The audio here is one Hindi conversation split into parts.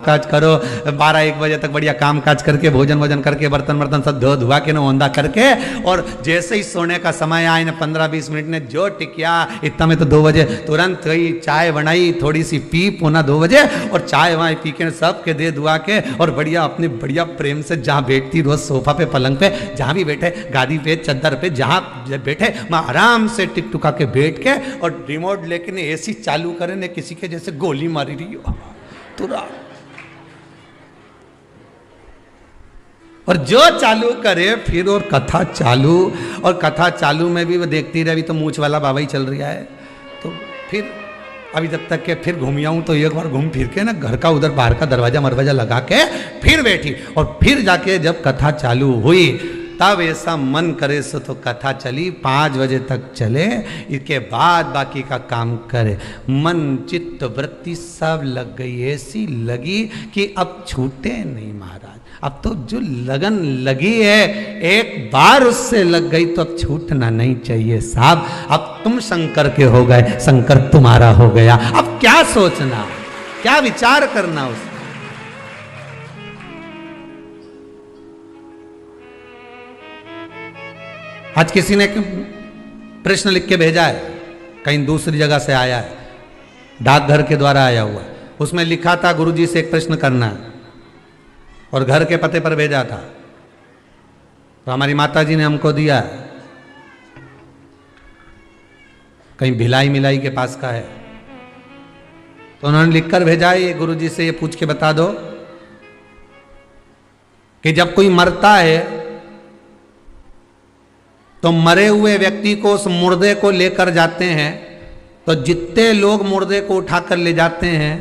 काज करो, 12-1 बजे तक बढ़िया काम काज करके भोजन वोजन करके बर्तन वर्तन सब धो धुआ के ना ओंधा करके, और जैसे ही सोने का समय आए ना 15-20 मिनट ने जो टिकिया इतना में तो 2 बजे तुरंत वही चाय बनाई, थोड़ी सी पी, पौना 2 बजे, और चाय वाय पी के सब के दे दुआ के, और बढ़िया अपनी बढ़िया प्रेम से जहाँ बैठती रोज सोफा पे पलंग पे जहाँ भी बैठे, गादी पे चद्दर पे जहाँ बैठे, मैं आराम से टिक टुका के बैठ के और रिमोट लेके ने एसी चालू करे ने किसी के जैसे गोली मारी रही हो तुरंत। और जो चालू करे फिर और कथा चालू, और कथा चालू में भी वो देखती रही, तो मूछ वाला बाबा ही चल रहा है, तो फिर अभी जब तक के फिर घूम आऊँ तो एक बार घूम फिर के ना घर का उधर बाहर का दरवाजा मरवाजा लगा के फिर बैठी, और फिर जाके जब कथा चालू हुई तब ऐसा मन करे सो तो कथा चली 5 बजे तक चले, इसके बाद बाकी का काम करे। मन चित्त वृत्ति सब लग गई, ऐसी लगी कि अब छूटे नहीं महाराज। अब तो जो लगन लगी है एक बार उससे लग गई तो अब छूटना नहीं चाहिए साहब। अब तुम शंकर के हो गए, शंकर तुम्हारा हो गया, अब क्या सोचना, क्या विचार करना उसमें। आज किसी ने प्रश्न लिख के भेजा है, कहीं दूसरी जगह से आया है, डाकघर के द्वारा आया हुआ, उसमें लिखा था गुरुजी से एक प्रश्न करना है, और घर के पते पर भेजा था। तो हमारी माता जी ने हमको दिया, कहीं भिलाई मिलाई के पास का है, तो उन्होंने लिखकर भेजा है, ये गुरुजी से ये पूछ के बता दो कि जब कोई मरता है तो मरे हुए व्यक्ति को उस मुर्दे को लेकर जाते हैं, तो जितने लोग मुर्दे को उठाकर ले जाते हैं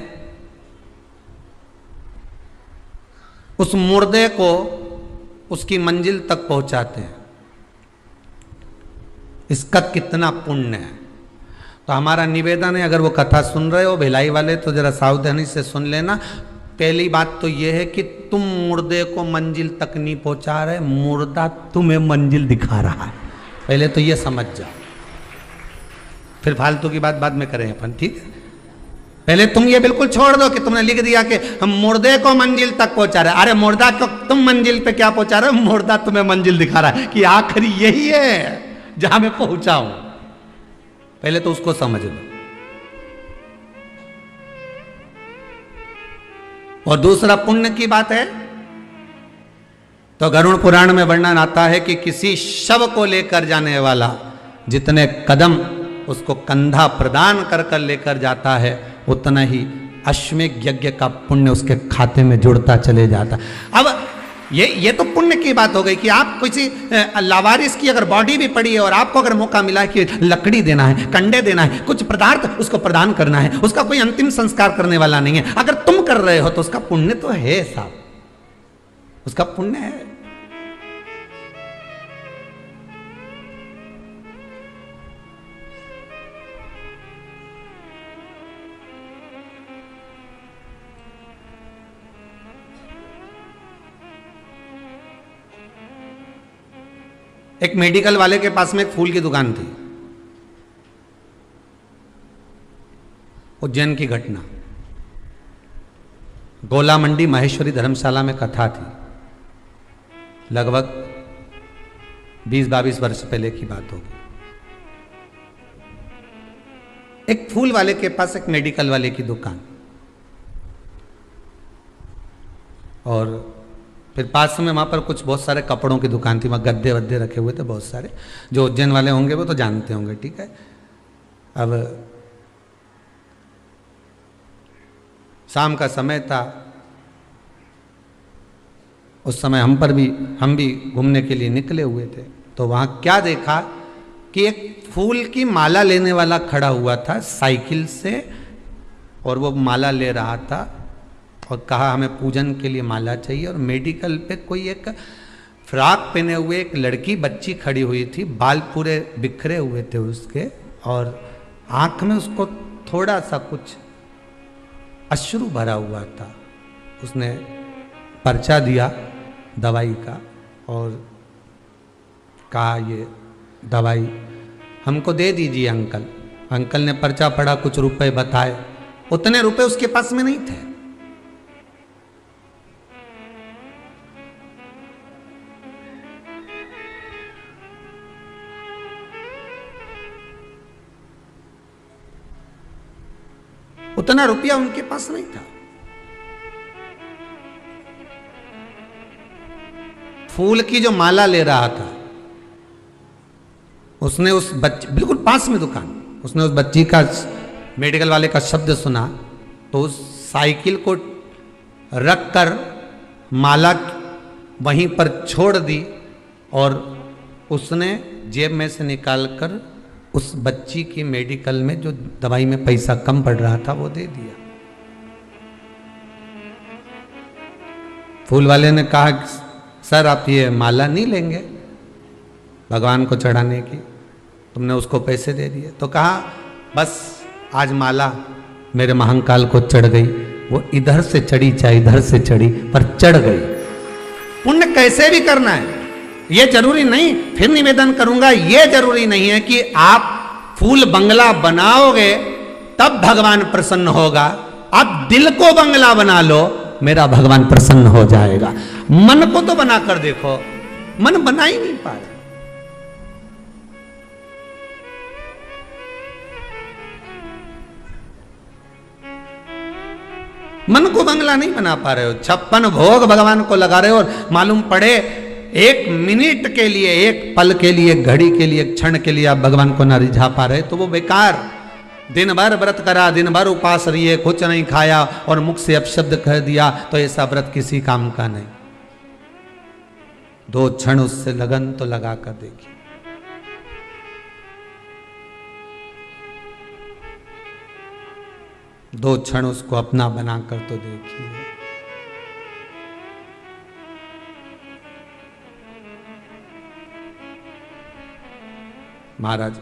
उस मुर्दे को उसकी मंजिल तक पहुंचाते हैं, इसका कितना पुण्य है। तो हमारा निवेदन है, अगर वो कथा सुन रहे हो भिलाई वाले तो जरा सावधानी से सुन लेना। पहली बात तो ये है कि तुम मुर्दे को मंजिल तक नहीं पहुंचा रहे, मुर्दा तुम्हें मंजिल दिखा रहा है, पहले तो ये समझ जाओ, फिर फालतू की बात बाद में करें अपन, ठीक है। पहले तुम ये बिल्कुल छोड़ दो कि तुमने लिख दिया कि हम मुर्दे को मंजिल तक पहुंचा रहे, अरे मुर्दा को तुम मंजिल पे क्या पहुंचा रहे हो, मुर्दा तुम्हें मंजिल दिखा रहा है कि आखिरी यही है जहां मैं पहुंचा हूं, पहले तो उसको समझ लो। और दूसरा पुण्य की बात है, तो गरुड़ पुराण में वर्णन आता है कि किसी शव को लेकर जाने वाला जितने कदम उसको कंधा प्रदान कर कर लेकर जाता है, उतना ही अश्वमेध यज्ञ का पुण्य उसके खाते में जुड़ता चले जाता। अब ये तो पुण्य की बात हो गई कि आप किसी लावारिस की अगर बॉडी भी पड़ी है और आपको अगर मौका मिला है कि लकड़ी देना है, कंडे देना है, कुछ पदार्थ उसको प्रदान करना है, उसका कोई अंतिम संस्कार करने वाला नहीं है, अगर तुम कर रहे हो तो उसका पुण्य तो है साहब, उसका पुण्य है। एक मेडिकल वाले के पास में एक फूल की दुकान थी, उज्जैन की घटना, गोला मंडी महेश्वरी धर्मशाला में कथा थी, लगभग 20-22 वर्ष पहले की बात होगी। एक फूल वाले के पास एक मेडिकल वाले की दुकान, और फिर पास में वहां पर कुछ बहुत सारे कपड़ों की दुकान थी, वहां गद्दे वद्दे रखे हुए थे बहुत सारे, जो उज्जैन वाले होंगे वो तो जानते होंगे, ठीक है। अब शाम का समय था, उस समय हम भी घूमने के लिए निकले हुए थे, तो वहां क्या देखा कि एक फूल की माला लेने वाला खड़ा हुआ था साइकिल से, और वो माला ले रहा था और कहा हमें पूजन के लिए माला चाहिए। और मेडिकल पे कोई एक फ्रॉक पहने हुए एक लड़की बच्ची खड़ी हुई थी, बाल पूरे बिखरे हुए थे उसके, और आंख में उसको थोड़ा सा कुछ अश्रु भरा हुआ था। उसने पर्चा दिया दवाई का और कहा ये दवाई हमको दे दीजिए अंकल। अंकल ने पर्चा पढ़ा, कुछ रुपए बताए, उतने रुपए उसके पास में नहीं थे। उतना रुपया उनके पास नहीं था। फूल की जो माला ले रहा था, उसने उस बच्चे, बिल्कुल पास में दुकान, उसने उस बच्ची का, मेडिकल वाले का शब्द सुना तो उस साइकिल को रखकर माला वहीं पर छोड़ दी और उसने जेब में से निकालकर उस बच्ची की मेडिकल में जो दवाई में पैसा कम पड़ रहा था वो दे दिया। फूल वाले ने कहा, सर आप ये माला नहीं लेंगे भगवान को चढ़ाने की, तुमने उसको पैसे दे दिए। तो कहा बस आज माला मेरे महंकाल को चढ़ गई, वो इधर से चढ़ी चाहे इधर से चढ़ी पर चढ़ गई। पुण्य कैसे भी करना है, ये जरूरी नहीं, फिर निवेदन करूंगा, ये जरूरी नहीं है कि आप फूल बंगला बनाओगे तब भगवान प्रसन्न होगा। आप दिल को बंगला बना लो, मेरा भगवान प्रसन्न हो जाएगा। मन को तो बना कर देखो, मन बना ही नहीं पा रहे। मन को बंगला नहीं बना पा रहे हो, 56 भोग भगवान को लगा रहे हो और मालूम पड़े एक मिनट के लिए, एक पल के लिए, घड़ी के लिए, क्षण के लिए आप भगवान को ना रिझा पा रहे तो वो बेकार। दिन भर व्रत करा, दिन भर उपास रहिए, कुछ नहीं खाया और मुख से अपशब्द कह दिया तो ऐसा व्रत किसी काम का नहीं। 2 क्षण उससे लगन तो लगा कर देखिए। दो क्षण उसको अपना बनाकर तो देखिए। महाराज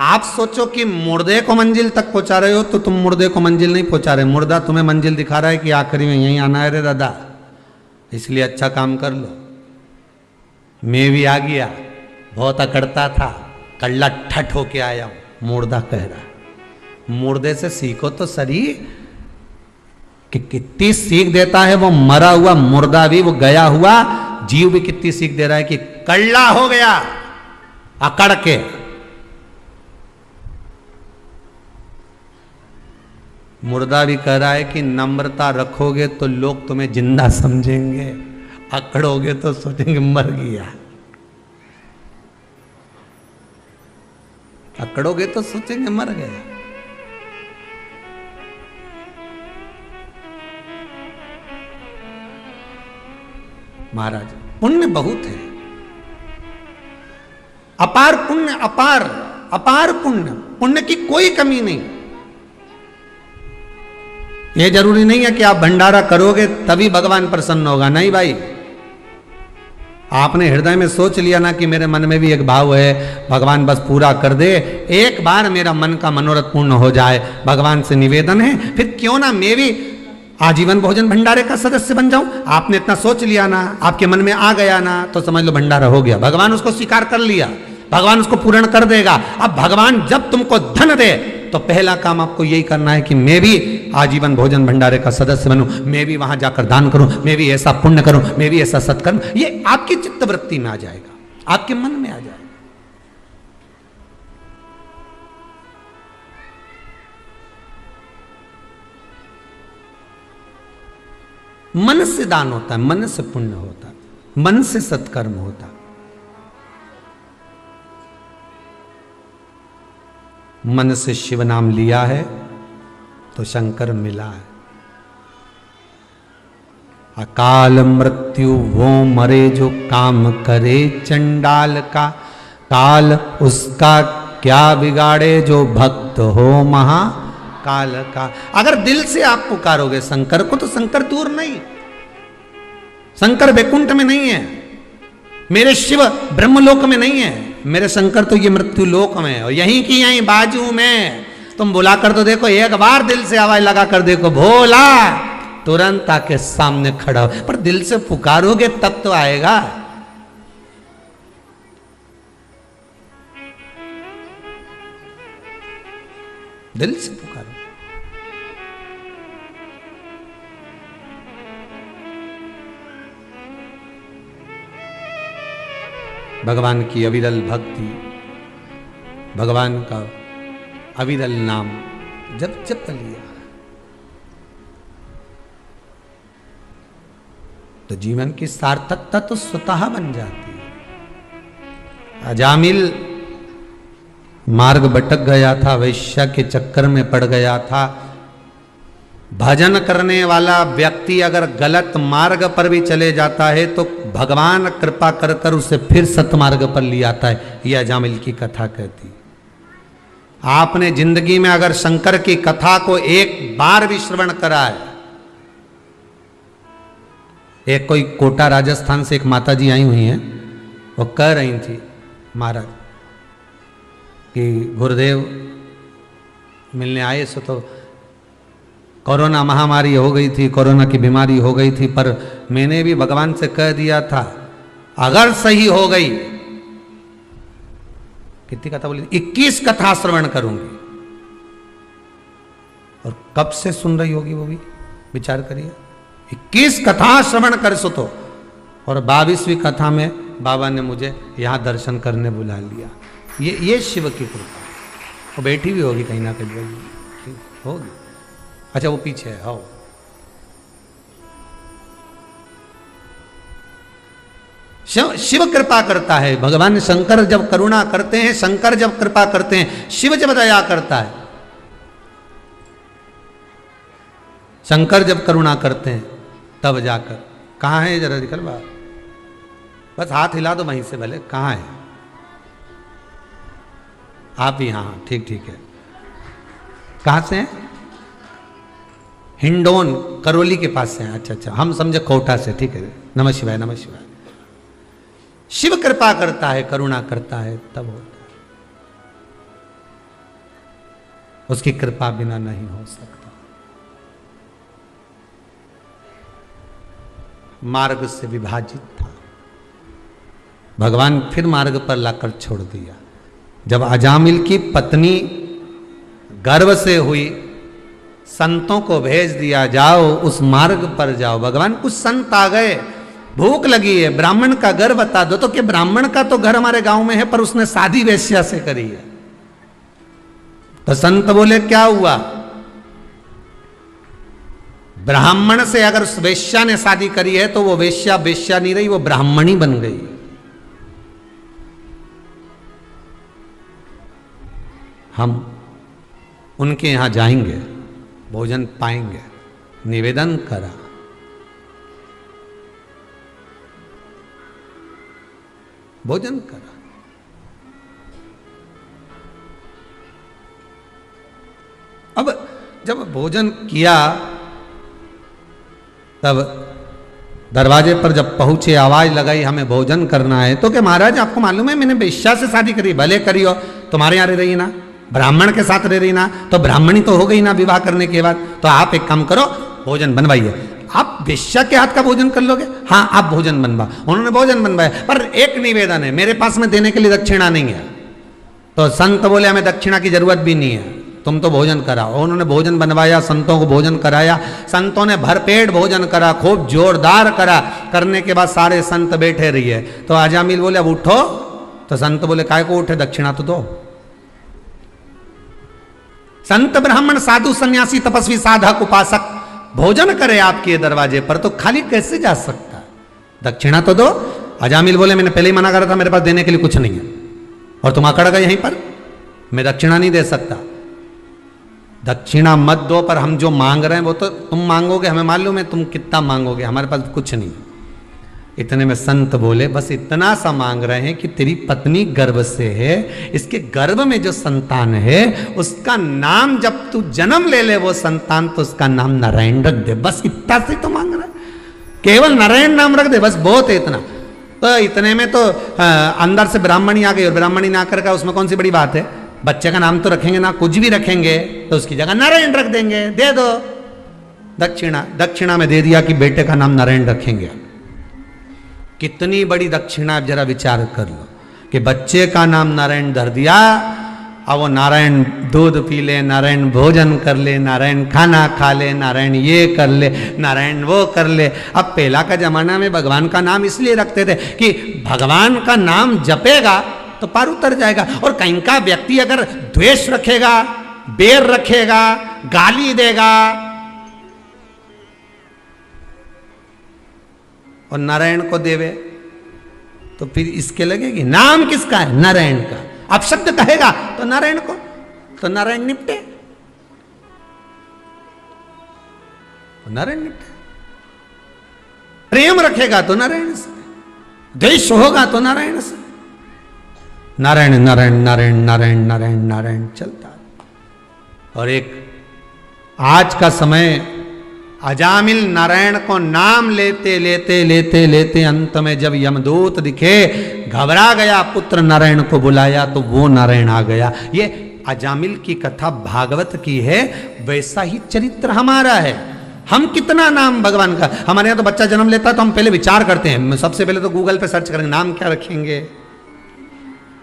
आप सोचो कि मुर्दे को मंजिल तक पहुंचा रहे हो तो तुम मुर्दे को मंजिल नहीं पहुंचा रहे, मुर्दा तुम्हें मंजिल दिखा रहा है कि आखिरी में यहीं आना है रे दादा, इसलिए अच्छा काम कर लो। मैं भी आ गया, बहुत अकड़ता था, कल्ला ठट होके आया हूं, मुर्दा कह रहा। मुर्दे से सीखो तो सही कि कितनी सीख देता है वो मरा हुआ मुर्दा भी, वो गया हुआ जीव भी कितनी सीख दे रहा है कि कल्ला हो गया अकड़ के। मुर्दा भी कह रहा है कि नम्रता रखोगे तो लोग तुम्हें जिंदा समझेंगे, अकड़ोगे तो सोचेंगे मर गया। अकड़ोगे तो सोचेंगे मर गया। महाराज पुण्य बहुत है, अपार पुण्य, अपार अपार पुण्य, पुण्य की कोई कमी नहीं। यह जरूरी नहीं है कि आप भंडारा करोगे तभी भगवान प्रसन्न होगा, नहीं भाई। आपने हृदय में सोच लिया ना कि मेरे मन में भी एक भाव है, भगवान बस पूरा कर दे, एक बार मेरा मन का मनोरथ पूर्ण हो जाए, भगवान से निवेदन है, फिर क्यों ना मैं भी आजीवन भोजन भंडारे का सदस्य बन जाऊं। आपने इतना सोच लिया ना, आपके मन में आ गया ना, तो समझ लो भंडारा हो गया, भगवान उसको स्वीकार कर लिया, भगवान उसको पूर्ण कर देगा। अब भगवान जब तुमको धन दे तो पहला काम आपको यही करना है कि मैं भी आजीवन भोजन भंडारे का सदस्य बनूं, मैं भी वहां जाकर दान करूं, मैं भी ऐसा पुण्य करूं, मैं भी ऐसा सत्कर्म। ये आपकी चित्तवृत्ति में आ जाएगा, आपके मन में आ जाएगा। मन से दान होता है, मन से पुण्य होता है, मन से सत्कर्म होता है। मन से शिव नाम लिया है तो शंकर मिला है। अकाल मृत्यु वो मरे जो काम करे चंडाल का, काल उसका क्या बिगाड़े जो भक्त हो महाकाल का। अगर दिल से आप पुकारोगे शंकर को तो शंकर दूर नहीं, शंकर वैकुंठ में नहीं है, मेरे शिव ब्रह्मलोक में नहीं है, मेरे शंकर तो ये मृत्यु लोक में है, और यहीं की यहीं बाजू में। तुम बुला कर तो देखो, एक बार दिल से आवाज लगा कर देखो, भोला, तुरंत आके सामने खड़ा हो। पर दिल से पुकारोगे तब तो आएगा। दिल से पुकारो। भगवान की अविरल भक्ति, भगवान का अविरल नाम जब जप लिया तो जीवन की सार्थकता तो स्वतः बन जाती है। अजामिल मार्ग भटक गया था, वैश्या के चक्कर में पड़ गया था। भजन करने वाला व्यक्ति अगर गलत मार्ग पर भी चले जाता है तो भगवान कृपा कर कर उसे फिर सतमार्ग पर ले आता है। यह अजामिल की कथा कहती। आपने जिंदगी में अगर शंकर की कथा को एक बार भी श्रवण करा है। एक कोई कोटा राजस्थान से एक माता जी आई हुई हैं, वो कह रही थी महाराज कि गुरुदेव मिलने आए सो तो कोरोना महामारी हो गई थी, कोरोना की बीमारी हो गई थी, पर मैंने भी भगवान से कह दिया था अगर सही हो गई, कितनी कथा बोली, 21 कथा श्रवण करूंगी। और कब से सुन रही होगी वो भी विचार करिए। 21 कथा श्रवण कर सो तो, और 22वीं कथा में बाबा ने मुझे यहां दर्शन करने बुला लिया। ये शिव की कृपा। वो बैठी भी होगी कहीं ना कहीं होगी। अच्छा वो पीछे है। आओ शिव कृपा करता है। भगवान शंकर जब करुणा करते हैं, शंकर जब कृपा करते हैं, शिव जब दया करता है, शंकर जब करुणा करते हैं तब जाकर। कहां है जरा निकल बाहर, बस हाथ हिला दो वहीं से भले। कहां है आप ही? हाँ ठीक ठीक है। कहां से हैं? हिंडोन करौली के पास से हैं। अच्छा अच्छा, हम समझे कोटा से। ठीक है, नमः शिवाय नमः शिवाय। शिव कृपा करता है, करुणा करता है तब होता है। उसकी कृपा बिना नहीं हो सकता। मार्ग से विभाजित था, भगवान फिर मार्ग पर लाकर छोड़ दिया। जब अजामिल की पत्नी गर्भ से हुई, संतों को भेज दिया, जाओ उस मार्ग पर जाओ। भगवान कुछ संत आ गए, भूख लगी है, ब्राह्मण का घर बता दो। तो कि ब्राह्मण का तो घर हमारे गांव में है, पर उसने शादी वेश्या से करी है। तो संत बोले क्या हुआ? ब्राह्मण से अगर वेश्या ने शादी करी है तो वो वेश्या वेश्या नहीं रही, वो ब्राह्मणी बन गई। हम उनके यहां जाएंगे, भोजन पाएंगे। निवेदन करा, भोजन करा। अब जब भोजन किया तब दरवाजे पर जब पहुंचे, आवाज लगाई हमें भोजन करना है। तो क्या महाराज आपको मालूम है मैंने वेश्या से शादी करी? भले करी हो, तुम्हारे यहाँ रह रही ना, ब्राह्मण के साथ रह रही ना, तो ब्राह्मणी तो हो गई ना विवाह करने के बाद। तो आप एक काम करो, भोजन बनवाइए। आप वेश्या के हाथ का भोजन कर लोगे? हाँ आप भोजन बनवा। उन्होंने भोजन बनवाया, पर एक निवेदन है, मेरे पास में देने के लिए दक्षिणा नहीं है। तो संत बोले हमें दक्षिणा की जरूरत भी नहीं है, तुम तो भोजन कराओ। उन्होंने भोजन बनवाया, संतों को भोजन कराया। संतों ने भरपेट भोजन करा, खूब जोरदार करा। करने के बाद सारे संत बैठे रहिए। तो अजामिल बोले अब उठो। तो संत बोले काय को उठे, दक्षिणा तो दो। संत ब्राह्मण साधु सन्यासी तपस्वी साधक उपासक भोजन करे आपके दरवाजे पर, तो खाली कैसे जा सकता? दक्षिणा तो दो। अजामिल बोले मैंने पहले ही मना करा था, मेरे पास देने के लिए कुछ नहीं है, और तुम अकड़ गए यहीं पर, मैं दक्षिणा नहीं दे सकता। दक्षिणा मत दो, पर हम जो मांग रहे हैं वो तो तुम मांगोगे, हमें मालूम है तुम कितना मांगोगे, हमारे पास कुछ नहीं। इतने में संत बोले बस इतना सा मांग रहे हैं कि तेरी पत्नी गर्भ से है, इसके गर्भ में जो संतान है उसका नाम जब तू जन्म ले ले वो संतान, तो उसका नाम नारायण रख दे। बस इतना से तो मांग रहा है, केवल नारायण नाम रख दे, बस बहुत है इतना। तो इतने में तो अंदर से ब्राह्मणी आ गई, और ब्राह्मणी ना कर का उसमें कौन सी बड़ी बात है? बच्चे का नाम तो रखेंगे ना, कुछ भी रखेंगे तो उसकी जगह नारायण रख देंगे, दे दो दक्षिणा। दक्षिणा में दे दिया कि बेटे का नाम नारायण रखेंगे। कितनी बड़ी दक्षिणा, जरा विचार कर लो कि बच्चे का नाम नारायण धर दिया, अब वो नारायण दूध पी ले, नारायण भोजन कर ले, नारायण खाना खा ले, नारायण ये कर ले, नारायण वो कर ले। अब पहला का जमाना में भगवान का नाम इसलिए रखते थे कि भगवान का नाम जपेगा तो पार उतर जाएगा, और कहीं का व्यक्ति अगर द्वेष रखेगा बेर रखेगा, गाली देगा, और नारायण को देवे तो फिर इसके लगेगी। नाम किसका है? नारायण का। अब शब्द कहेगा तो नारायण को, तो नारायण निपटे, नारायण निपटे। प्रेम रखेगा तो नारायण से, द्वेष होगा तो नारायण से। नारायण नारायण नारायण नारायण नारायण नारायण चलता। और एक आज का समय अजामिल नारायण को नाम लेते लेते लेते लेते अंत में जब यमदूत दिखे, घबरा गया, पुत्र नारायण को बुलाया तो वो नारायण आ गया। ये अजामिल की कथा भागवत की है, वैसा ही चरित्र हमारा है। हम कितना नाम भगवान का, हमारे यहाँ तो बच्चा जन्म लेता है तो हम पहले विचार करते हैं, सबसे पहले तो गूगल पे सर्च करेंगे नाम क्या रखेंगे,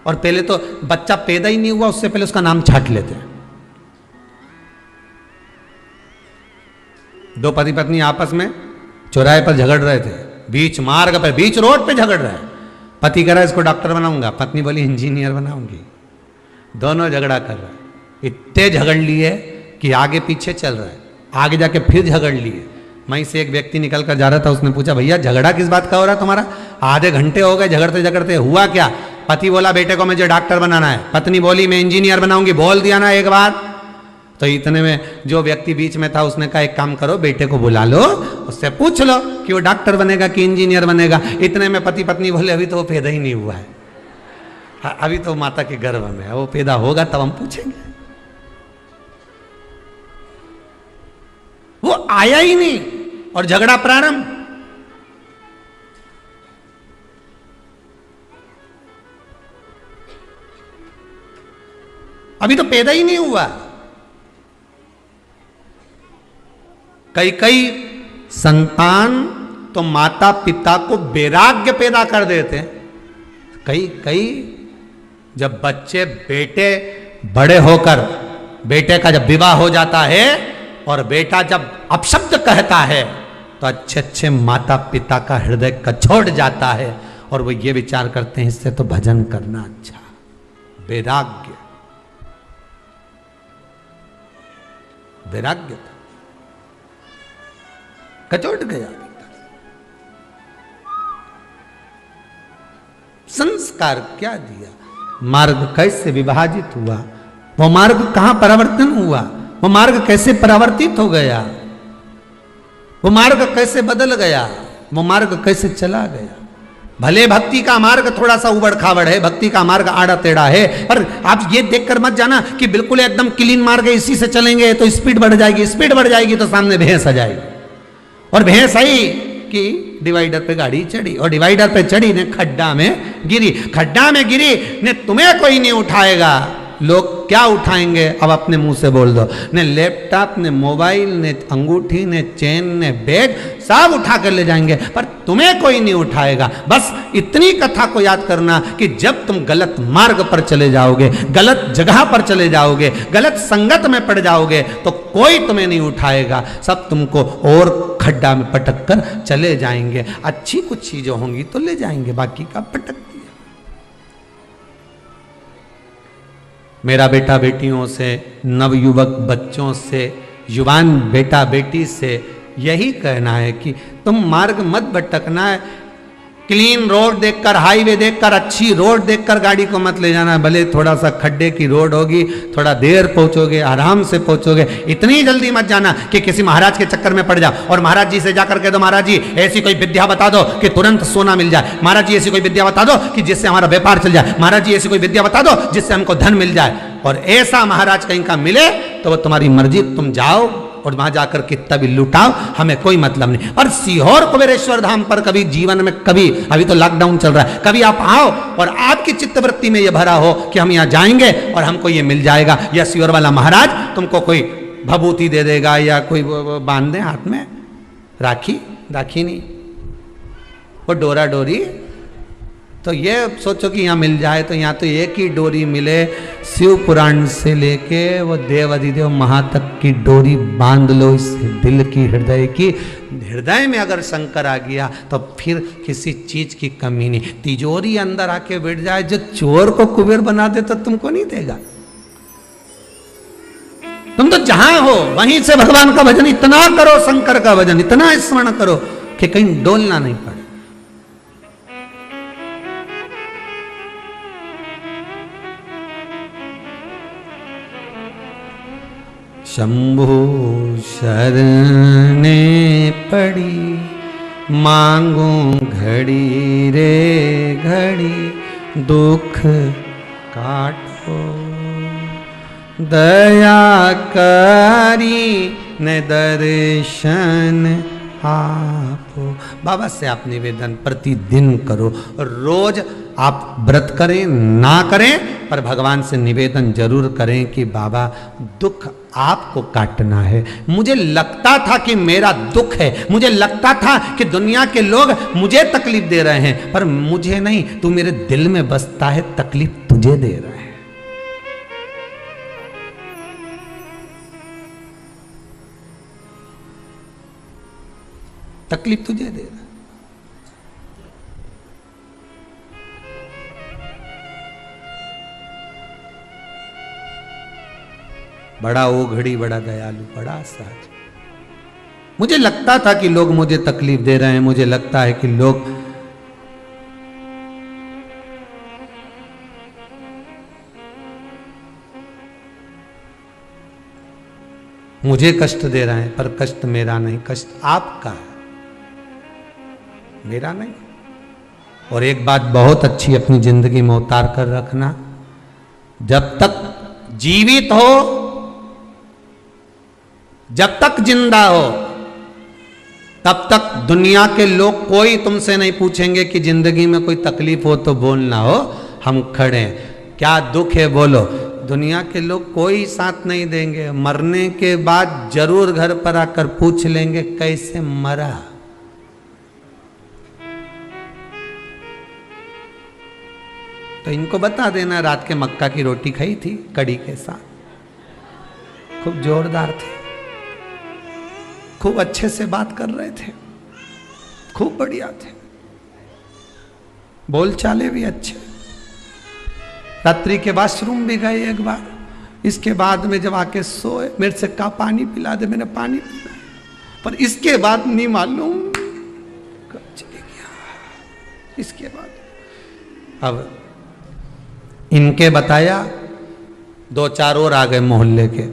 और पहले तो बच्चा पैदा ही नहीं हुआ उससे पहले उसका नाम छाट लेते हैं। दो पति पत्नी आपस में चौराहे पर झगड़ रहे थे, बीच मार्ग पर, बीच रोड पे झगड़ रहे हैं। पति कह रहा है इसको डॉक्टर बनाऊंगा, पत्नी बोली इंजीनियर बनाऊंगी। दोनों झगड़ा कर रहे हैं, इतने झगड़ लिए कि आगे पीछे चल रहा है, आगे जाके फिर झगड़ लिए। वहीं से एक व्यक्ति निकल कर जा रहा था, उसने पूछा भैया झगड़ा किस बात का हो रहा है तुम्हारा? आधे घंटे हो गए झगड़ते झगड़ते, हुआ क्या? पति बोला बेटे को मुझे डॉक्टर बनाना है, पत्नी बोली मैं इंजीनियर बनाऊंगी। बोल दिया ना एक बार। तो इतने में जो व्यक्ति बीच में था उसने कहा एक काम करो, बेटे को बुला लो, उससे पूछ लो कि वो डॉक्टर बनेगा कि इंजीनियर बनेगा। इतने में पति पत्नी बोले अभी तो वो पैदा ही नहीं हुआ है, अभी तो माता के गर्भ में है, वो पैदा होगा तब हम पूछेंगे। वो आया ही नहीं और झगड़ा प्रारंभ। अभी तो पैदा ही नहीं हुआ। कई कई संतान तो माता पिता को वैराग्य पैदा कर देते हैं। कई कई जब बच्चे बेटे बड़े होकर, बेटे का जब विवाह हो जाता है और बेटा जब अपशब्द कहता है तो अच्छे अच्छे माता पिता का हृदय कछोड़ जाता है और वो ये विचार करते हैं इससे तो भजन करना अच्छा। वैराग्य, वैराग्य था, कचोट गया। संस्कार क्या दिया, मार्ग कैसे विभाजित हुआ, वो मार्ग कहां परिवर्तन हुआ, वो मार्ग कैसे परावर्तित हो गया, वो मार्ग कैसे बदल गया, वो मार्ग कैसे चला गया। भले भक्ति का मार्ग थोड़ा सा उबड़ खाबड़ है, भक्ति का मार्ग आड़ा टेढ़ा है, पर आप ये देखकर मत जाना कि बिल्कुल एकदम क्लीन मार्ग है, इसी से चलेंगे तो स्पीड बढ़ जाएगी, स्पीड बढ़ जाएगी तो सामने भैंस आ जाएगी। और भैंस आई कि डिवाइडर पे गाड़ी चढ़ी और डिवाइडर पे चढ़ी ने खड्डा में गिरी, खड्डा में गिरी ने तुम्हें कोई नहीं उठाएगा। लोग क्या उठाएंगे अब अपने मुंह से बोल दो, ने लैपटॉप ने मोबाइल ने अंगूठी ने चेन ने बैग सब उठा कर ले जाएंगे, पर तुम्हें कोई नहीं उठाएगा। बस इतनी कथा को याद करना कि जब तुम गलत मार्ग पर चले जाओगे, गलत जगह पर चले जाओगे, गलत संगत में पड़ जाओगे तो कोई तुम्हें नहीं उठाएगा, सब तुमको और खड्डा में पटक कर चले जाएंगे। अच्छी कुछ चीजें होंगी तो ले जाएंगे, बाकी का पटक दिया। मेरा बेटा बेटियों से, नवयुवक बच्चों से, युवान बेटा बेटी से यही कहना है कि तुम मार्ग मत भटकना है। क्लीन रोड देखकर, हाईवे देखकर, अच्छी रोड देखकर गाड़ी को मत ले जाना। भले थोड़ा सा खड्डे की रोड होगी, थोड़ा देर पहुंचोगे, आराम से पहुंचोगे, इतनी जल्दी मत जाना कि किसी महाराज के चक्कर में पड़ जाओ और महाराज जी से जाकर कह दो महाराज जी ऐसी कोई विद्या बता दो कि तुरंत सोना मिल जाए, महाराज जी ऐसी कोई विद्या बता दो कि जिससे हमारा व्यापार चल जाए, महाराज जी ऐसी कोई विद्या बता दो जिससे हमको धन मिल जाए। और ऐसा महाराज कहीं का मिले तो वो तुम्हारी मर्जी, तुम जाओ और वहां जाकर कितना भी लुटाओ, हमें कोई मतलब नहीं। और सीहोर कुबेरेश्वर धाम पर कभी जीवन में, कभी, अभी तो लॉकडाउन चल रहा है, कभी आप आओ और आपकी चित्तवृत्ति में यह भरा हो कि हम यहाँ जाएंगे और हमको ये मिल जाएगा, या सीहोर वाला महाराज तुमको कोई भभूति दे देगा या कोई बांध दे हाथ में राखी, राखी नहीं, वो डोरा डोरी। तो ये सोचो कि यहाँ मिल जाए तो यहाँ तो एक ही डोरी मिले, शिव पुराण से लेके वो देव अधिदेव महा तक की डोरी बांध लो इस दिल की, हृदय की। हृदय में अगर शंकर आ गया तो फिर किसी चीज की कमी नहीं। तिजोरी अंदर आके बैठ जाए, जो चोर को कुबेर बना दे तो तुमको नहीं देगा। तुम तो जहां हो वहीं से भगवान का भजन इतना करो, शंकर का भजन इतना स्मरण करो कि कहीं डोलना नहीं पड़े। शंभु शरणे पड़ी मांगू घड़ी रे घड़ी दुख काटो दया करी न दर्शन आपो। बाबा से आप निवेदन प्रतिदिन करो, रोज आप व्रत करें ना करें पर भगवान से निवेदन जरूर करें कि बाबा दुख आपको काटना है। मुझे लगता था कि मेरा दुख है, मुझे लगता था कि दुनिया के लोग मुझे तकलीफ दे रहे हैं, पर मुझे नहीं, तू मेरे दिल में बसता है, तकलीफ तुझे दे रहा है। तकलीफ तुझे दे रहा है। बड़ा ओघड़ी, बड़ा दयालु, बड़ा सहज। मुझे लगता था कि लोग मुझे तकलीफ दे रहे हैं, मुझे लगता है कि लोग मुझे कष्ट दे रहे हैं, पर कष्ट मेरा नहीं, कष्ट आपका है, मेरा नहीं। और एक बात बहुत अच्छी अपनी जिंदगी में उतार कर रखना, जब तक जीवित हो, जब तक जिंदा हो, तब तक दुनिया के लोग कोई तुमसे नहीं पूछेंगे कि जिंदगी में कोई तकलीफ हो तो बोलना हो, हम खड़े हैं, क्या दुख है बोलो। दुनिया के लोग कोई साथ नहीं देंगे, मरने के बाद जरूर घर पर आकर पूछ लेंगे कैसे मरा। तो इनको बता देना रात के मक्का की रोटी खाई थी कड़ी के साथ, खूब जोरदार थे, खूब अच्छे से बात कर रहे थे, खूब बढ़िया थे, बोल चाले भी अच्छे। रात्रि के वॉशरूम भी गए एक बार, इसके बाद में जब आके सोए मेरे से कहा पानी पिला दे, मैंने पानी पिला, पर इसके बाद नहीं मालूम कब चले गया। इसके बाद अब इनके बताया, दो चार और आ गए मोहल्ले के,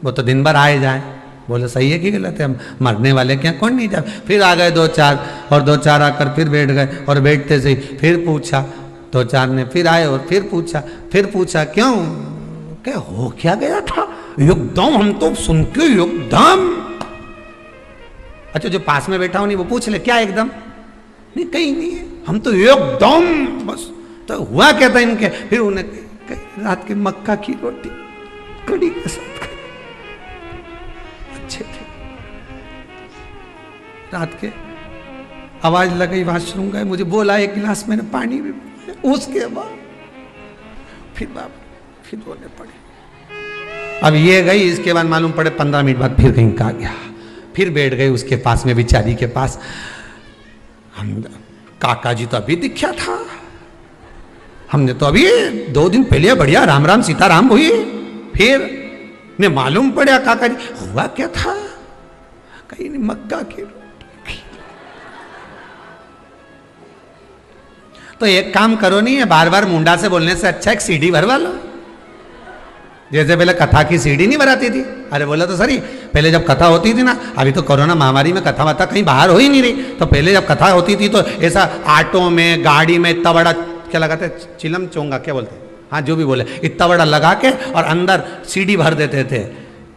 वो तो दिन भर आए जाए, बोले सही है कि गलत है, हम मरने वाले क्या कौन नहीं जाए। फिर आ गए दो चार, और दो चार आकर फिर बैठ गए, और बैठते से फिर पूछा, दो चार ने फिर आए और फिर पूछा क्यों, क्या हो क्या गया था एकदम, हम तो सुन के एकदम। अच्छा जो पास में बैठा हो नहीं वो पूछ ले क्या एकदम, नहीं कहीं नहीं है, हम तो एकदम बस। तो हुआ क्या था इनके, फिर उन्हें रात के मक्का की रोटी कड़ी के साथ खाई, अच्छे थे। रात के आवाज लगी, वॉशरूम गए, मुझे बोला एक गिलास मैंने पानी भी, उसके बाद फिर बोलने पड़े। अब ये गई, इसके बाद मालूम पड़े 15 मिनट बाद फिर कहीं कहा गया, फिर बैठ गए उसके पास में, बिचारी के पास। हम काका जी तो अभी दिखा था, हमने तो अभी 2 दिन पहले बढ़िया राम राम सीताराम हुई, फिर ने मालूम पड़ा काका जी हुआ क्या था, कहीं नहीं मक्का की रोटी। तो एक काम करो, नहीं है बार बार मुंडा से बोलने से अच्छा एक सीडी भरवा लो, जैसे पहले कथा की सीडी नहीं भराती थी। अरे बोला तो सही, पहले जब कथा होती थी ना, अभी तो कोरोना महामारी में कथा वथा कहीं बाहर हो ही नहीं रही, तो पहले जब कथा होती थी तो ऐसा ऑटो में गाड़ी में इतना बड़ा क्या लगाते, चिलम चोंगा क्या बोलते, हाँ जो भी बोले, इतना बड़ा लगा के और अंदर सीडी भर देते थे,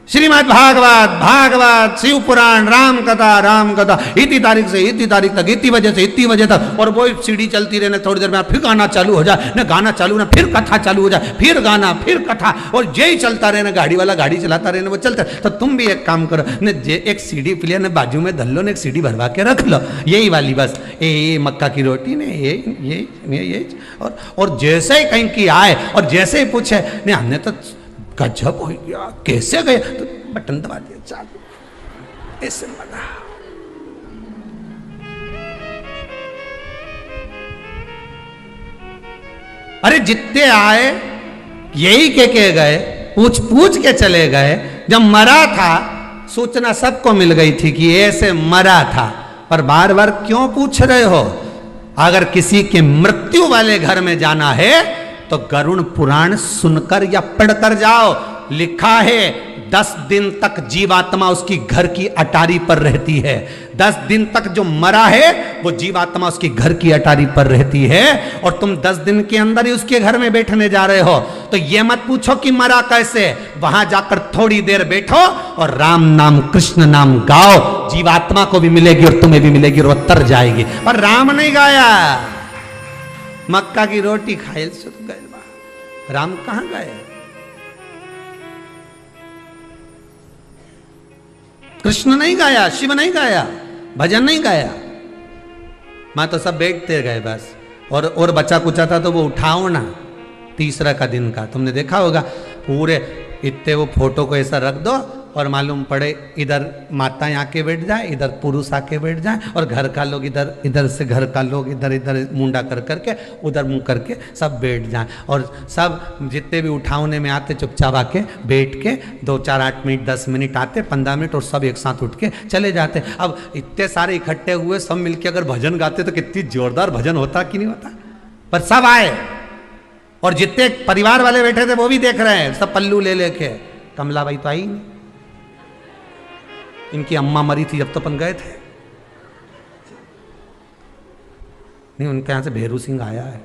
श्रीमद् भागवत शिव पुराण राम कथा इतनी तारीख से इतनी तारीख तक, इतनी बजे से इतनी बजे तक, और वो सीडी चलती रहने, थोड़ी देर में फिर गाना चालू हो जाए, ना गाना चालू ना फिर कथा चालू हो जाए, फिर गाना फिर कथा, और यही चलता रहना, गाड़ी वाला गाड़ी चलाता रहना, वो चलता। तो तुम भी एक काम करो न, एक सीडी प्लेयर ने बाजू में धल लो ने, एक सीडी भरवा के रख लो, यही वाली बस, ये मक्का की रोटी ने ये और जैसे ही कहीं की आए और जैसे ही पूछे नहीं हमने तो गजब हो गया, कैसे गए, तो बटन दबा दिया चालू, ऐसे लगा। अरे जितने आए यही के गए, पूछ के चले गए, जब मरा था सूचना सबको मिल गई थी कि ऐसे मरा था, पर बार बार क्यों पूछ रहे हो? अगर किसी के मृत्यु वाले घर में जाना है तो गरुड़ पुराण सुनकर या पढ़कर जाओ। लिखा है 10 दिन तक जीवात्मा उसकी घर की अटारी पर रहती है। 10 दिन तक जो मरा है वो जीवात्मा उसकी घर की अटारी पर रहती है, और तुम 10 दिन के अंदर ही उसके घर में बैठने जा रहे हो। तो ये मत पूछो कि मरा कैसे, वहां जाकर थोड़ी देर बैठो और राम नाम कृष्ण नाम गाओ, जीवात्मा को भी मिलेगी और तुम्हें भी मिलेगी और वो तर जाएगी। पर राम नहीं गाया, मक्का की रोटी खाए सुत गए, राम कहां गए? कृष्ण नहीं गाया, शिव नहीं गाया, भजन नहीं गाया, मैं तो सब बैठते गए बस। और बच्चा कुचा था तो वो उठाओ ना, तीसरा का दिन का तुमने देखा होगा, पूरे इतने वो फोटो को ऐसा रख दो और मालूम पड़े इधर माताएं आके बैठ जाए, इधर पुरुष आके बैठ जाए, और घर का लोग इधर, इधर से घर का लोग इधर इधर मुंडा कर करके उधर मुंह करके सब बैठ जाए, और सब जितने भी उठावने में आते चुपचाप आके बैठ के 2 4 8 मिनट 10 मिनट आते, 15 मिनट, और सब एक साथ उठ के चले जाते। अब इतने सारे इकट्ठे हुए सब मिलके अगर भजन गाते तो कितनी जोरदार भजन होता कि नहीं होता। पर सब आए, और जितने परिवार वाले बैठे थे वो भी देख रहे हैं, सब पल्लू ले लेके। कमला बाई तो आई नहीं, इनकी अम्मा मरी थी जब तो अपन गए थे नहीं, उनके यहां से भेरू सिंह आया है,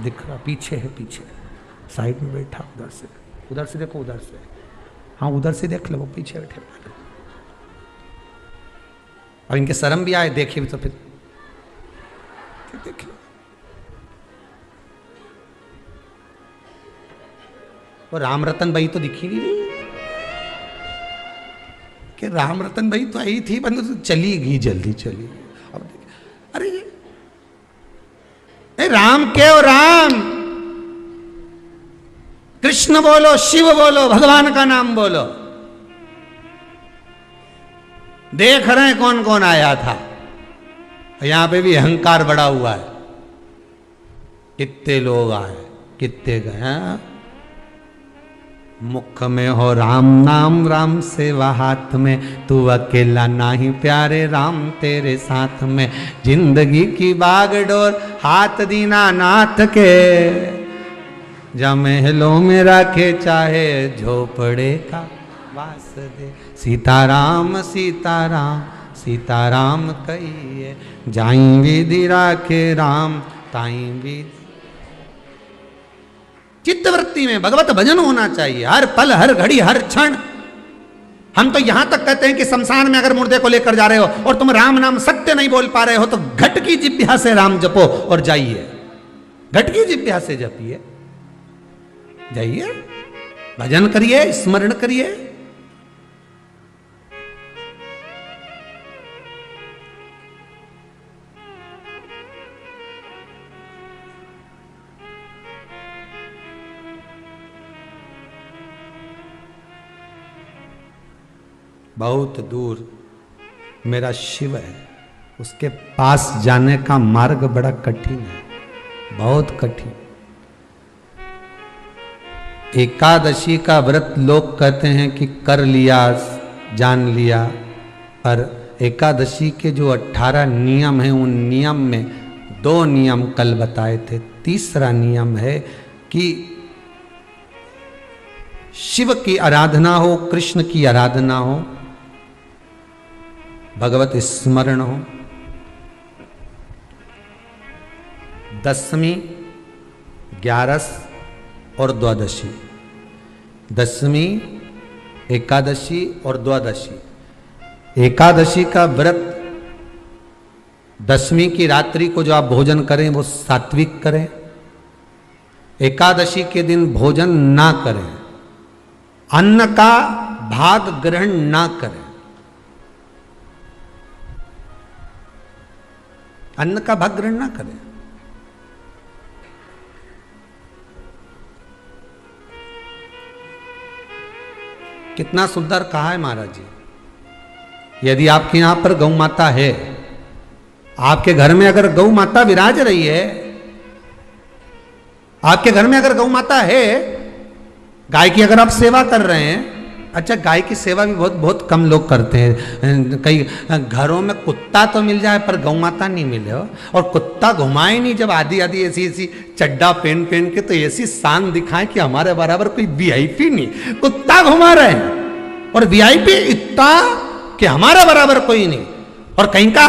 दिख रहा पीछे है, पीछे साइड में बैठा, उधर से देखो, उधर से, हाँ उधर से देख लो, वो पीछे बैठे। और इनके शर्म भी आए, देखे भी तो फिर देख लो। वो राम रतन भाई तो दिखी नहीं रही कि राम रतन भाई तो आई थी, बंद तो चली गई, जल्दी चली गई। अब अरे राम के हो, राम कृष्ण बोलो, शिव बोलो, भगवान का नाम बोलो। देख रहे हैं कौन कौन आया था, यहां पे भी अहंकार बड़ा हुआ है, कितने लोग आए कितने गए। मुख में हो राम नाम, राम सेवा हाथ में, तू अकेला नाही प्यारे, राम तेरे साथ में। जिंदगी की बागडोर हाथ दीना नाथ के, जा महलों में रखे चाहे झोपड़े का वास दे। सीताराम सीताराम सीताराम कहिए, जाई विधि राखे राम ताई विधि। चित्तवृत्ति में भगवत भजन होना चाहिए, हर पल हर घड़ी हर क्षण। हम तो यहां तक कहते हैं कि शमशान में अगर मुर्दे को लेकर जा रहे हो और तुम राम नाम सत्य नहीं बोल पा रहे हो तो घट की जिह्वा से राम जपो और जाइए, घट की जिह्वा से जपिए, जाइए भजन करिए, स्मरण करिए। बहुत दूर मेरा शिव है, उसके पास जाने का मार्ग बड़ा कठिन है, बहुत कठिन। एकादशी का व्रत लोग कहते हैं कि कर लिया, जान लिया, पर एकादशी के जो 18 नियम हैं उन नियम में 2 नियम कल बताए थे। तीसरा नियम है कि शिव की आराधना हो, कृष्ण की आराधना हो, भगवत स्मरण हो। 10वीं, 11 और द्वादशी, 10वीं, एकादशी और द्वादशी। एकादशी का व्रत 10वीं की रात्रि को जो आप भोजन करें वो सात्विक करें, एकादशी के दिन भोजन ना करें, अन्न का भाग ग्रहण ना करें, अन्न का भाग ग्रहण ना करें। कितना सुंदर कहा है महाराज जी। यदि आपके यहां पर गौ माता है, आपके घर में अगर गौ माता विराज रही है, आपके घर में अगर गौ माता है, गाय की अगर आप सेवा कर रहे हैं, अच्छा गाय की सेवा भी बहुत बहुत कम लोग करते हैं। कई घरों में कुत्ता तो मिल जाए पर गौ माता नहीं मिले हो, और कुत्ता घुमाए नहीं जब आधी आधी ऐसी ऐसी चड्डा पहन पहन के, तो ऐसी शान दिखाए कि हमारे बराबर कोई वीआईपी नहीं, कुत्ता घुमा रहे हैं और वीआईपी इतना कि हमारे बराबर कोई नहीं। और कहीं का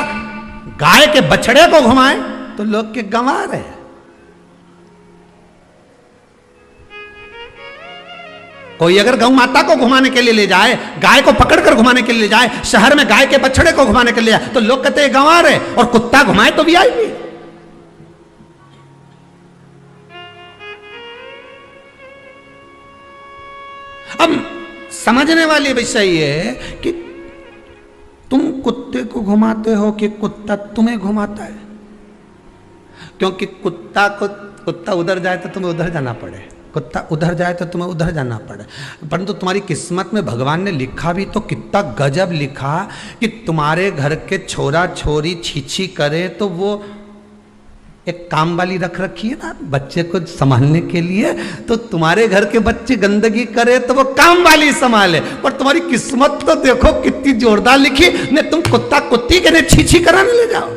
गाय के बछड़े को घुमाए तो लोग के गंवा रहे हैं। कोई अगर गौ माता को घुमाने के लिए ले जाए, गाय को पकड़कर घुमाने के लिए ले जाए, शहर में गाय के बछड़े को घुमाने के लिए जाए, तो लोग कहते हैं गंवा रहे, और कुत्ता घुमाए तो वीआईपी। अब समझने वाली विषय ये है कि तुम कुत्ते को घुमाते हो कि कुत्ता तुम्हें घुमाता है। क्योंकि कुत्ता उधर जाए तो तुम्हें उधर जाना पड़े, कुत्ता उधर जाए तो तुम्हें उधर जाना पड़े। परंतु तुम्हारी किस्मत में भगवान ने लिखा भी तो कितना गजब लिखा कि तुम्हारे घर के छोरा छोरी छीछी करे तो वो एक काम वाली रख रखी है ना बच्चे को संभालने के लिए, तो तुम्हारे घर के बच्चे गंदगी करे तो वो काम वाली संभाले। पर तुम्हारी किस्मत तो देखो कितनी जोरदार लिखी, ने तुम कुत्ता कुत्ती के ने छीछी कराने ले जाओ।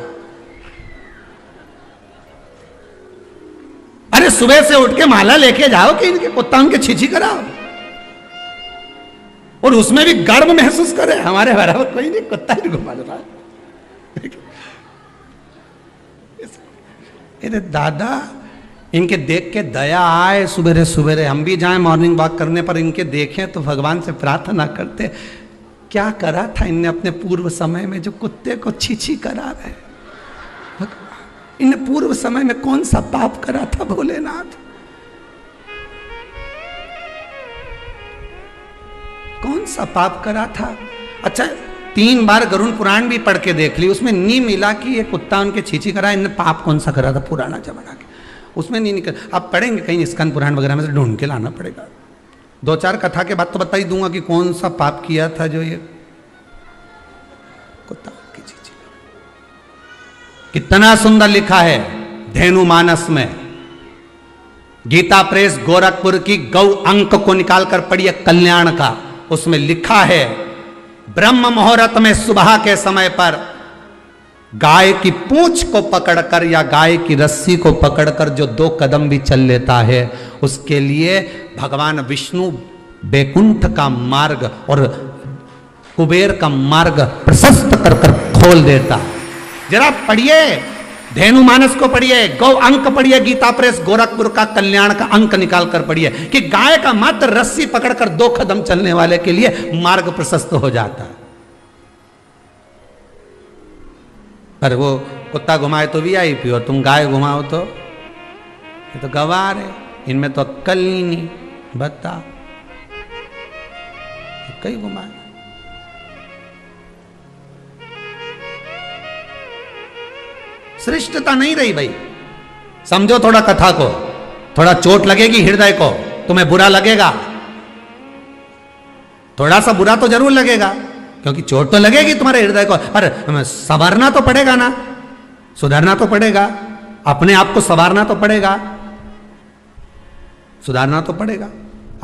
अरे सुबह से उठ के माला लेके जाओ कि इनके कुत्ता उनके छीछी कराओ, और उसमें भी गर्व महसूस करे हमारे बराबर कोई नहीं, कुत्ता ही घुमा रहा है। अरे दादा इनके देख के दया आए, सुबेरे सुबेरे हम भी जाएं मॉर्निंग वॉक करने पर इनके देखें तो भगवान से प्रार्थना करते क्या करा था इनने अपने पूर्व समय में जो कुत्ते को छीछी करा रहे। इन पूर्व समय में कौन सा पाप करा था भोलेनाथ, कौन सा पाप करा था। अच्छा 3 बार गरुड़ पुराण भी पढ़ के देख ली, उसमें नहीं मिला कि ये कुत्ता उनके छीछी करा। इनने पाप कौन सा करा था पुराना जमाना के, उसमें नहीं निकल। आप पढ़ेंगे कहीं स्कंद पुराण वगैरह में से ढूंढ के लाना पड़ेगा। 2-4 कथा के बाद तो बता ही दूंगा कि कौन सा पाप किया था जो ये कुत्ता की छीछी। कितना सुंदर लिखा है धेनु मानस में, गीता प्रेस गोरखपुर की गौ अंक को निकालकर पढ़िए कल्याण का, उसमें लिखा है ब्रह्म मुहूर्त में सुबह के समय पर गाय की पूंछ को पकड़कर या गाय की रस्सी को पकड़कर जो 2 कदम भी चल लेता है उसके लिए भगवान विष्णु बैकुंठ का मार्ग और कुबेर का मार्ग प्रशस्त कर कर खोल देता। जरा पढ़िए धेनु मानस को पढ़िए, गौ अंक पढ़िए, गीता प्रेस गोरखपुर का कल्याण का अंक निकाल कर पढ़िए कि गाय का मात्र रस्सी पकड़कर 2 कदम चलने वाले के लिए मार्ग प्रशस्त हो जाता है। पर वो कुत्ता घुमाए तो वीआईपी और तुम गाय घुमाओ तो ये तो गवार है, इनमें तो अक्कल ही नहीं। बता कई घुमाए श्रेष्ठता नहीं रही भाई। समझो थोड़ा कथा को, थोड़ा चोट लगेगी हृदय को, तुम्हें बुरा लगेगा, थोड़ा सा बुरा तो जरूर लगेगा क्योंकि चोट तो लगेगी तुम्हारे हृदय को, पर संवारना तो पड़ेगा ना, सुधारना तो पड़ेगा, अपने आप को संवारना तो पड़ेगा, सुधारना तो पड़ेगा।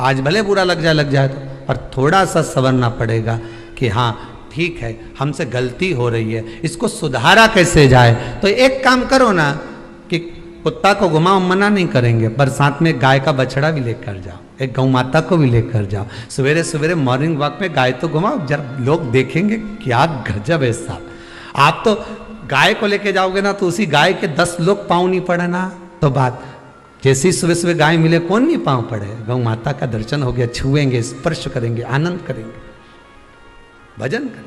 आज भले बुरा लग जाए तो, पर थोड़ा सा संवरना पड़ेगा कि हाँ ठीक है हमसे गलती हो रही है, इसको सुधारा कैसे जाए। तो एक काम करो ना कि कुत्ता को घुमाओ, मना नहीं करेंगे, पर साथ में गाय का बछड़ा भी लेकर जाओ, एक गौ माता को भी लेकर जाओ, सवेरे सवेरे मॉर्निंग वॉक में गाय तो घुमाओ, जब लोग देखेंगे क्या गजब है साहब। आप तो गाय को लेके जाओगे ना तो उसी गाय के 10 लोग पाँव नहीं पड़े ना, तो बात जैसी सुबह सुबह गाय मिले कौन नहीं पाँव पड़े। गौ माता का दर्शन हो गया, छुएंगे, स्पर्श करेंगे, आनंद करेंगे, भजन करेंगे।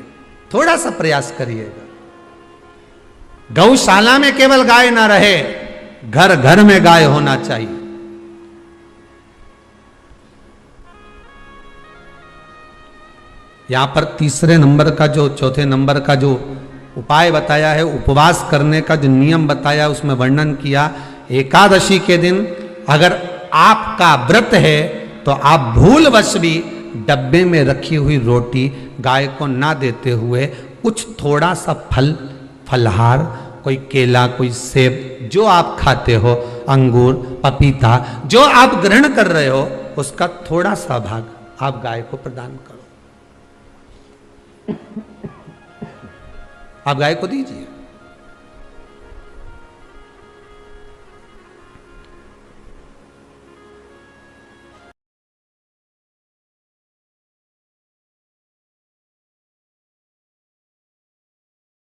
थोड़ा सा प्रयास करिएगा। गौशाला में केवल गाय ना रहे, घर घर में गाय होना चाहिए। यहां पर तीसरे नंबर का जो चौथे नंबर का जो उपाय बताया है, उपवास करने का जो नियम बताया उसमें वर्णन किया, एकादशी के दिन अगर आपका व्रत है तो आप भूलवश भी डब्बे में रखी हुई रोटी गाय को ना देते हुए कुछ थोड़ा सा फलहार, कोई केला, कोई सेब, जो आप खाते हो, अंगूर, पपीता, जो आप ग्रहण कर रहे हो उसका थोड़ा सा भाग आप गाय को प्रदान करो। आप गाय को दीजिए।